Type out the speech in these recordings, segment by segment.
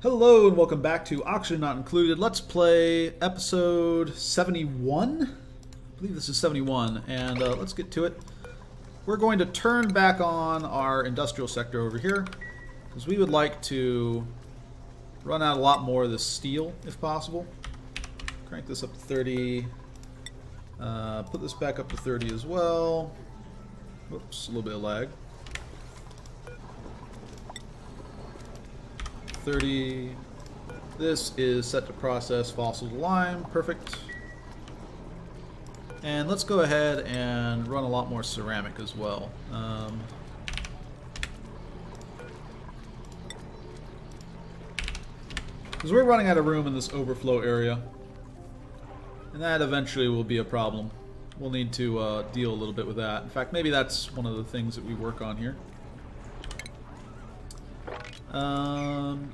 Hello and welcome back to Oxygen Not Included. Let's play episode 71. I believe this is 71, and let's get to it. We're going to turn back on our industrial sector over here, because we would like to run out a lot more of this steel, if possible. Crank this up to 30. Put this back up to 30 as well. Whoops, a little bit of lag. 30. This is set to process fossil to lime. Perfect. And let's go ahead and run a lot more ceramic as well. Because we're running out of room in this overflow area. And that eventually will be a problem. We'll need to deal a little bit with that. In fact, maybe that's one of the things that we work on here.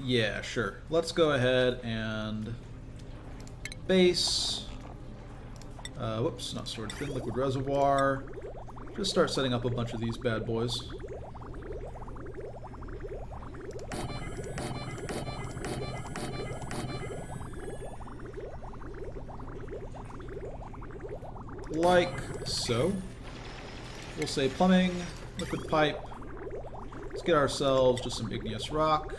Yeah, sure. Let's go ahead and base. Whoops, not stored thin liquid reservoir. Just start setting up a bunch of these bad boys. Like so. We'll say plumbing, liquid pipe. Let's get ourselves just some igneous rock.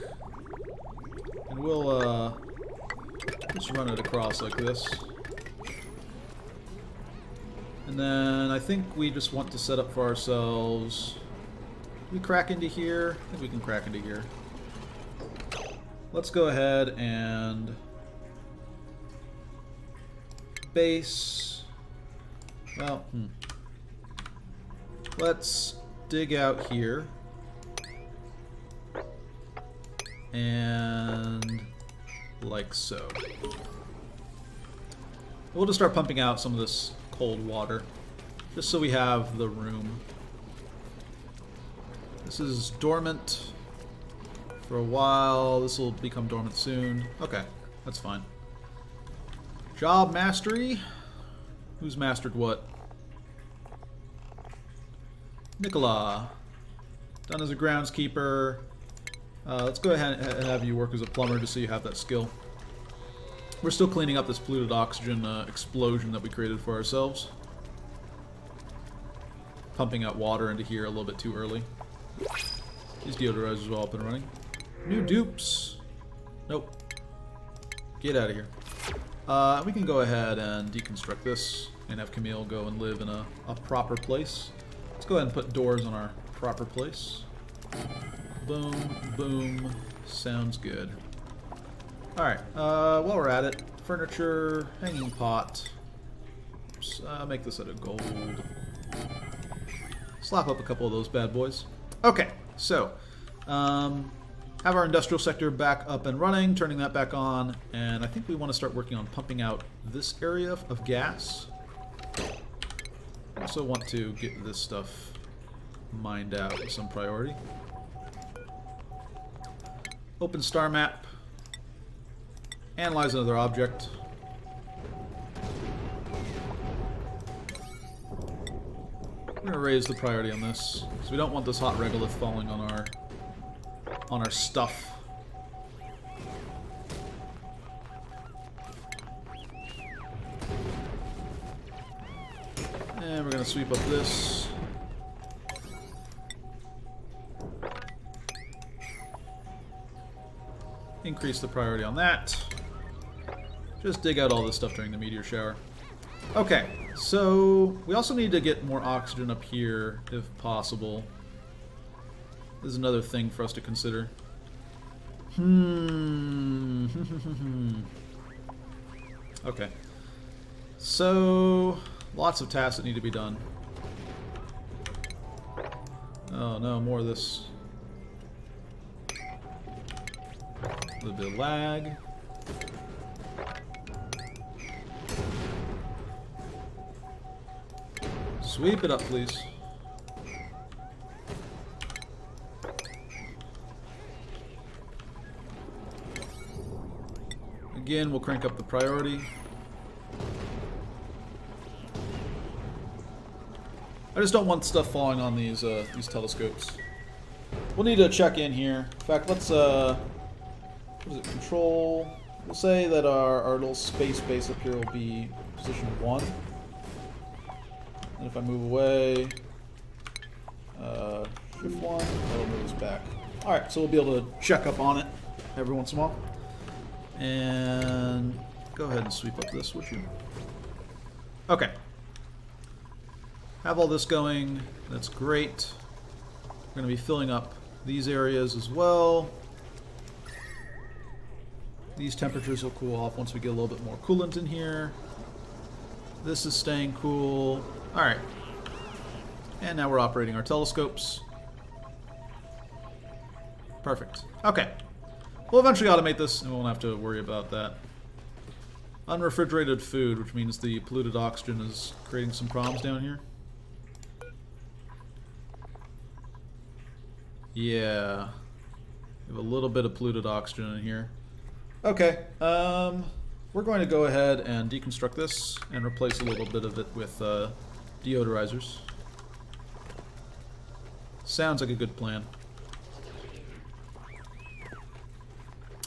And we'll just run it across like this. And then I think we just want to set up for ourselves. Can we crack into here? I think we can crack into here. Let's go ahead and base. Well, let's dig out here. And like so. We'll just start pumping out some of this cold water, just so we have the room. This is dormant for a while. This will become dormant soon. Okay, that's fine. Job mastery. Who's mastered what? Nicola. Done as a groundskeeper. Let's go ahead and have you work as a plumber just so you have that skill. We're still cleaning up this polluted oxygen explosion that we created for ourselves. Pumping out water into here a little bit too early. These deodorizers are all up and running. New dupes. Nope. Get out of here. We can go ahead and deconstruct this and have Camille go and live in a proper place. Let's go ahead and put doors on our proper place. Boom, boom. Sounds good. Alright, while we're at it, furniture, hanging pot. Oops, make this out of gold. Slap up a couple of those bad boys. Okay, so, have our industrial sector back up and running, turning that back on, and I think we want to start working on pumping out this area of gas. Also want to get this stuff mined out with some priority. Open star map. Analyze another object. We're going to raise the priority on this, because we don't want this hot regolith falling on our stuff. And we're going to sweep up this. Increase the priority on that. Just dig out all this stuff during the meteor shower. Okay, so we also need to get more oxygen up here if possible. This is another thing for us to consider. Okay. So, lots of tasks that need to be done. Oh no, more of this. A little bit of lag. Sweep it up, please. Again, we'll crank up the priority. I just don't want stuff falling on these telescopes. We'll need to check in here. In fact, let's what is it, control. We'll say that our little space base up here will be position 1. And if I move away, shift 1, that'll move us back. Alright, so we'll be able to check up on it every once in a while. And go ahead and sweep up this, would you? Okay. Have all this going. That's great. We're going to be filling up these areas as well. These temperatures will cool off once we get a little bit more coolant in here. This is staying cool. Alright. And now we're operating our telescopes. Perfect. Okay. We'll eventually automate this and we won't have to worry about that. Unrefrigerated food, which means the polluted oxygen is creating some problems down here. Yeah. We have a little bit of polluted oxygen in here. Okay. We're going to go ahead and deconstruct this and replace a little bit of it with deodorizers. Sounds like a good plan.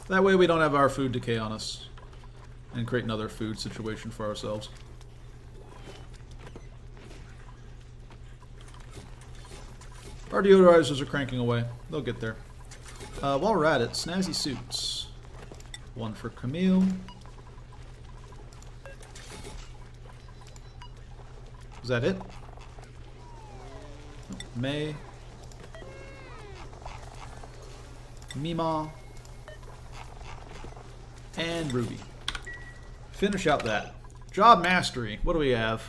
That way we don't have our food decay on us and create another food situation for ourselves. Our deodorizers are cranking away. They'll get there. While we're at it, snazzy suits. One for Camille. Is that it? May. Mima. And Ruby. Finish out that. Job mastery. What do we have?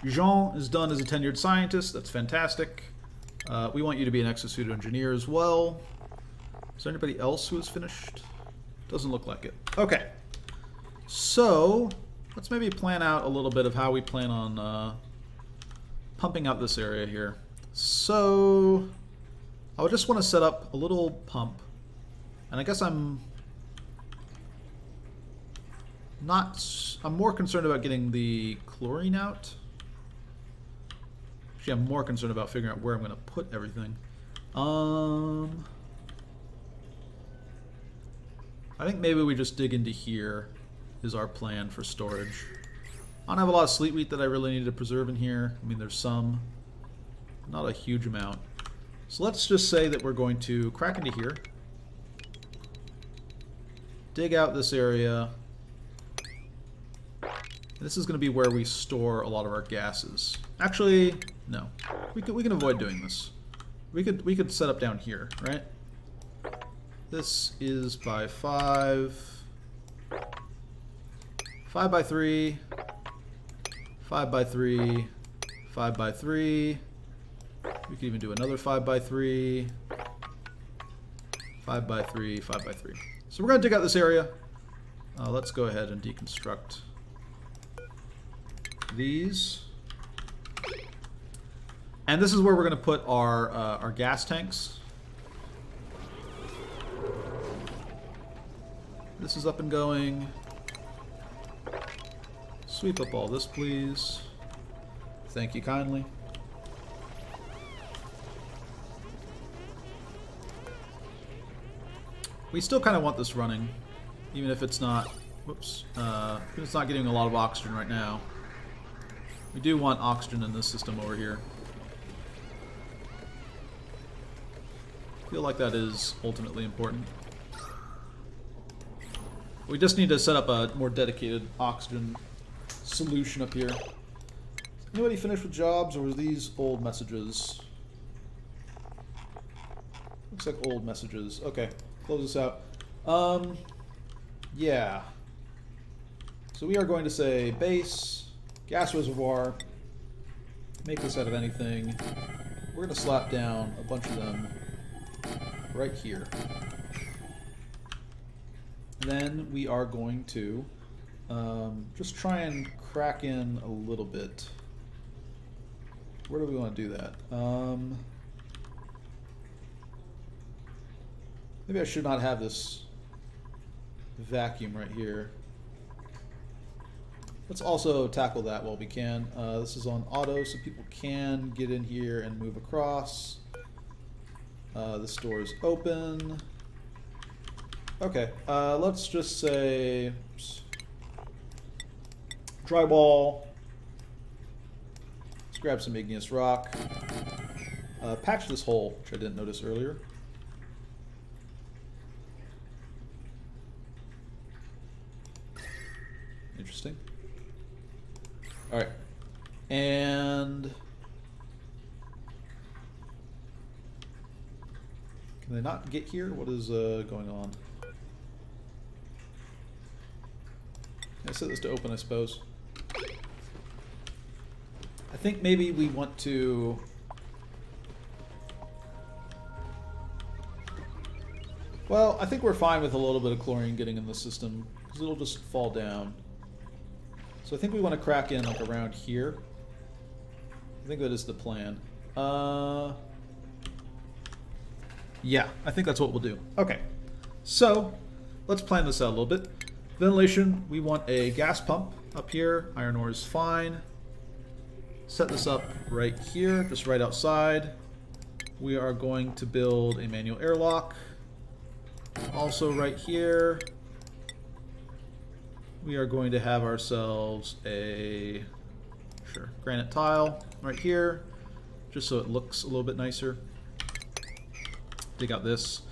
Jean is done as a tenured scientist. That's fantastic. We want you to be an exosuit engineer as well. Is there anybody else who is finished? Doesn't look like it. Okay. So, let's maybe plan out a little bit of how we plan on pumping out this area here. So, I would just want to set up a little pump. And I guess I'm more concerned about getting the chlorine out. Actually, I'm more concerned about figuring out where I'm going to put everything. I think maybe we just dig into here is our plan for storage. I don't have a lot of sleet wheat that I really need to preserve in here. I mean, there's some, not a huge amount. So let's just say that we're going to crack into here. Dig out this area. This is going to be where we store a lot of our gases. Actually, no. We can avoid doing this. We could set up down here, right? This is by 5. 5 by 3. 5 by 3. 5 by 3. We could even do another 5 by 3. 5 by 3. 5 by 3. So we're going to dig out this area. Let's go ahead and deconstruct these. And this is where we're going to put our gas tanks. This is up and going. Sweep up all this, please. Thank you kindly. We still kind of want this running, even if it's not. Whoops. If it's not getting a lot of oxygen right now. We do want oxygen in this system over here. I feel like that is ultimately important. We just need to set up a more dedicated oxygen solution up here. Anybody finished with jobs, or was these old messages? Looks like old messages. Okay, close this out. Yeah. So we are going to say base, gas reservoir, make this out of anything. We're going to slap down a bunch of them right here. Then we are going to just try and crack in a little bit. Where do we want to do that? Maybe I should not have this vacuum right here. Let's also tackle that while we can. This is on auto, so people can get in here and move across. This door is open. Okay, let's just say oops, drywall. Let's grab some igneous rock. Patch this hole, which I didn't notice earlier. Interesting. Alright. And can they not get here? What is going on? Can I set this to open, I suppose? I think maybe we want to... Well, I think we're fine with a little bit of chlorine getting in the system, because it'll just fall down. So I think we want to crack in like around here. I think that is the plan. Yeah, I think that's what we'll do. Okay, so let's plan this out a little bit. Ventilation, we want a gas pump up here. Iron ore is fine. Set this up right here, just right outside. We are going to build a manual airlock. Also right here. We are going to have ourselves a granite tile right here, just so it looks a little bit nicer. Dig out this.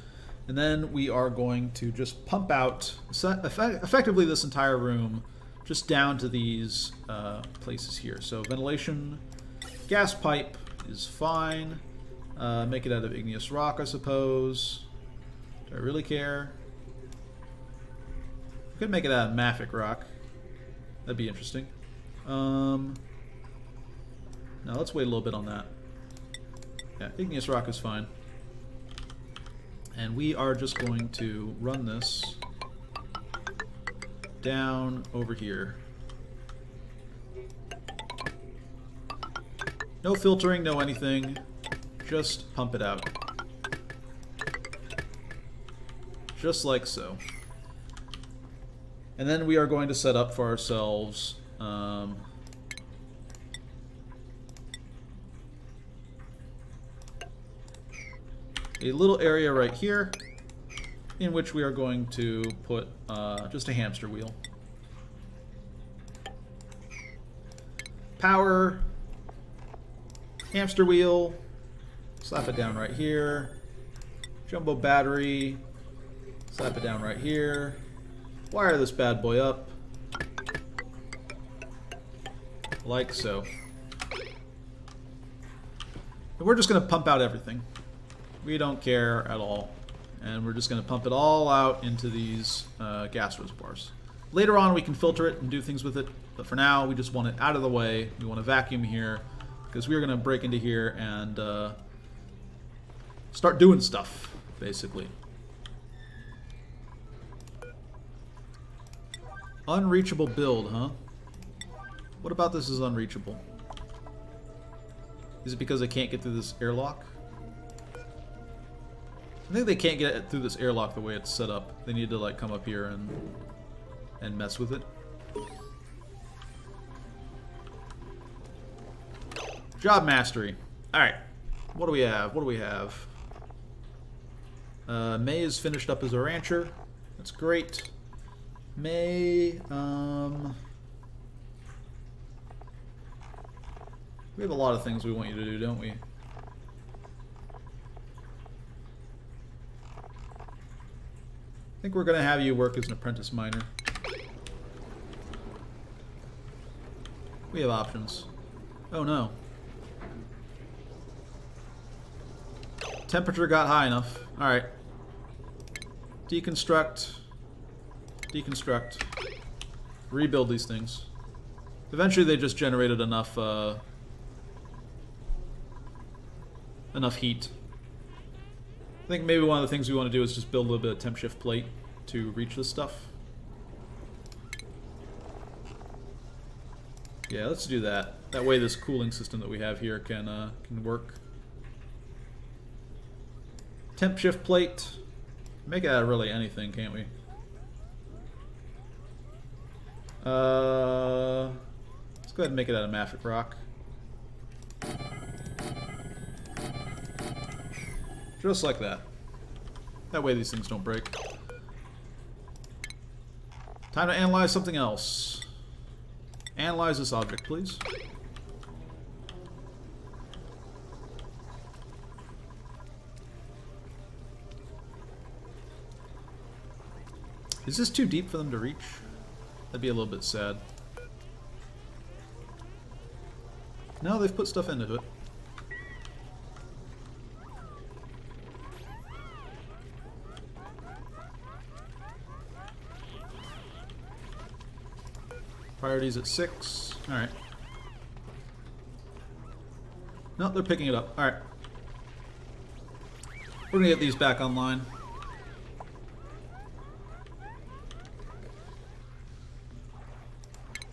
And then we are going to just pump out effectively this entire room just down to these places here. So ventilation, gas pipe is fine. Make it out of igneous rock, I suppose. Do I really care? I could make it out of mafic rock. That'd be interesting. Now let's wait a little bit on that. Yeah, igneous rock is fine. And we are just going to run this down over here. No filtering, no anything. Just pump it out. Just like so. And then we are going to set up for ourselves a little area right here in which we are going to put just a hamster wheel. Power, hamster wheel, slap it down right here. Jumbo battery, slap it down right here. Wire this bad boy up. Like so. And we're just going to pump out everything. We don't care at all. And we're just going to pump it all out into these gas reservoirs. Later on we can filter it and do things with it, but for now we just want it out of the way. We want to vacuum here because we're going to break into here and start doing stuff, basically. Unreachable build, huh? What about this is unreachable? Is it because I can't get through this airlock? I think they can't get through this airlock the way it's set up. They need to like come up here and mess with it. Job mastery. Alright. What do we have? What do we have? May is finished up as a rancher. That's great. May, we have a lot of things we want you to do, don't we? I think we're going to have you work as an apprentice miner. We have options. Oh no. Temperature got high enough. Alright. Deconstruct. Deconstruct. Rebuild these things. Eventually they just generated enough enough heat. I think maybe one of the things we want to do is just build a little bit of temp shift plate to reach this stuff. Yeah, let's do that. That way this cooling system that we have here can work. Temp shift plate. Make it out of really anything, can't we? Let's go ahead and make it out of mafic rock. Just like that. That way these things don't break. Time to analyze something else. Analyze this object, please. Is this too deep for them to reach? That'd be a little bit sad. No, they've put stuff into it. Priority's at 6. Alright. No, they're picking it up. Alright. We're gonna get these back online.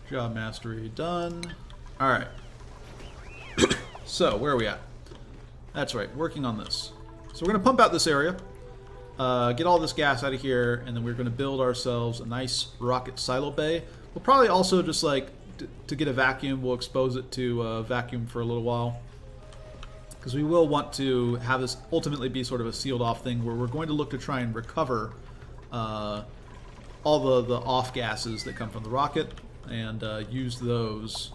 Job mastery done. Alright. So, where are we at? That's right, working on this. So we're going to pump out this area, get all this gas out of here, and then we're going to build ourselves a nice rocket silo bay. We'll probably also just like, to get a vacuum, we'll expose it to vacuum for a little while. Because we will want to have this ultimately be sort of a sealed off thing where we're going to look to try and recover all the off gases that come from the rocket and use those.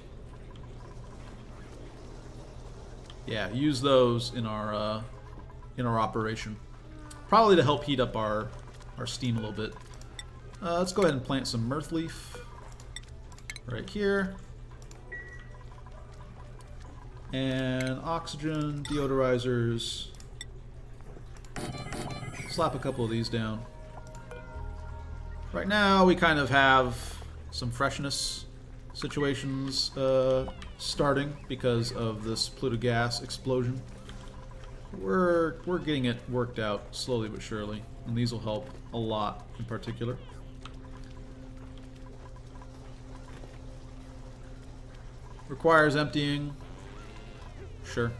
Yeah, use those in our operation. Probably to help heat up our steam a little bit. Let's go ahead and plant some mirth leaf right here. And oxygen, deodorizers. Slap a couple of these down. Right now we kind of have some freshness situations starting because of this Pluto gas explosion. We're getting it worked out slowly but surely, and these will help a lot in particular. Requires emptying. Sure.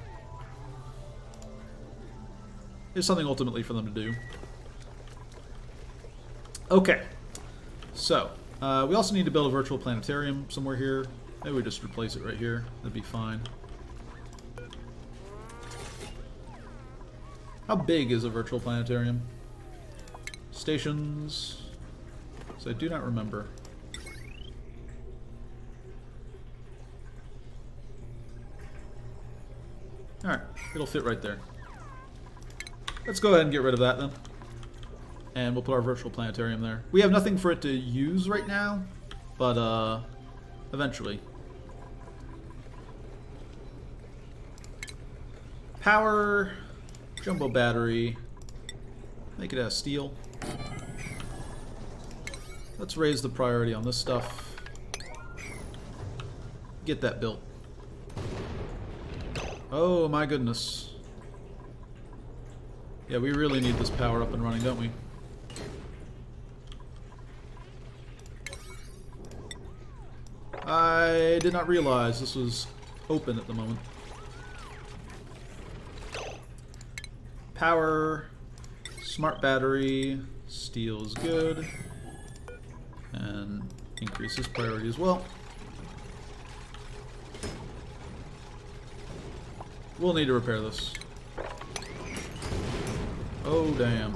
It's something ultimately for them to do. Okay. So, we also need to build a virtual planetarium somewhere here. Maybe we just replace it right here. That'd be fine. How big is a virtual planetarium? Stations. So I do not remember. Alright, it'll fit right there. Let's go ahead and get rid of that then. And we'll put our virtual planetarium there. We have nothing for it to use right now, but eventually. Power, jumbo battery, make it out of steel. Let's raise the priority on this stuff. Get that built. Oh my goodness. Yeah, we really need this power up and running, don't we? I did not realize this was open at the moment. Power, smart battery, steel is good. And increase this priority as well. We'll need to repair this. Oh damn.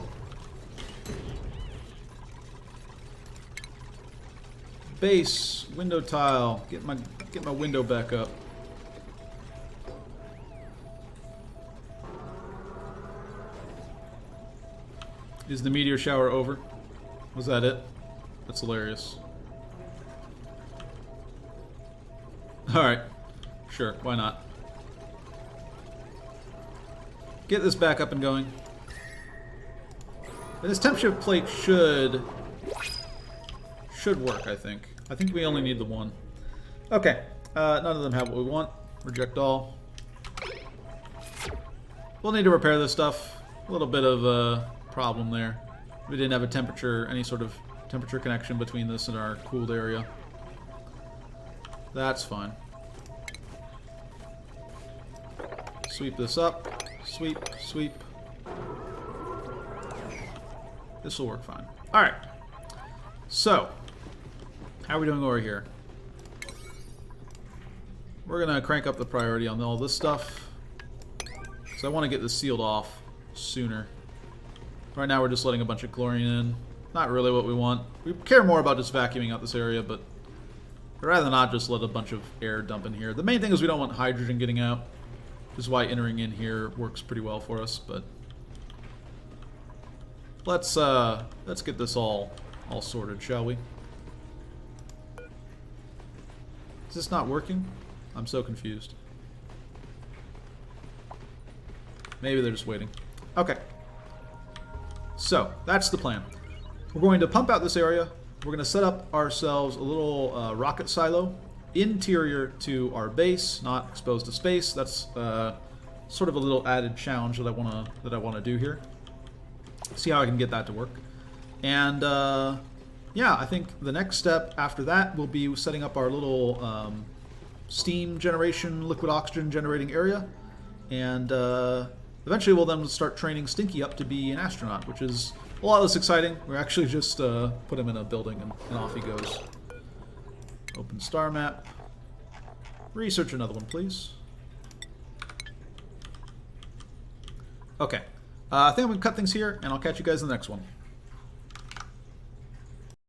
Base, window tile, get my window back up. Is the meteor shower over? Was that it? That's hilarious. Alright. Sure, why not? Get this back up and going. And this temp shift plate should work, I think. I think we only need the one. Okay. None of them have what we want. Reject all. We'll need to repair this stuff. A little bit of a problem there. We didn't have a temperature, any sort of temperature connection between this and our cooled area. That's fine. Sweep this up. Sweep, sweep. This will work fine. Alright. So, how are we doing over here? We're going to crank up the priority on all this stuff. So I want to get this sealed off sooner. Right now we're just letting a bunch of chlorine in. not really what we want. We care more about just vacuuming out this area, but I'd rather not just let a bunch of air dump in here. The main thing is we don't want hydrogen getting out. This is why entering in here works pretty well for us, but let's get this all sorted, shall we? Is this not working? I'm so confused. Maybe they're just waiting. Okay. So, that's the plan. We're going to pump out this area. We're going to set up ourselves a little rocket silo interior to our base, not exposed to space. That's sort of a little added challenge that I want to do here. See how I can get that to work. And yeah, I think the next step after that will be setting up our little steam generation, liquid oxygen generating area, and eventually we'll then start training Stinky up to be an astronaut, which is a lot less exciting. We actually just put him in a building and off he goes. Open star map. Research another one, please. Okay. I think I'm going to cut things here, and I'll catch you guys in the next one.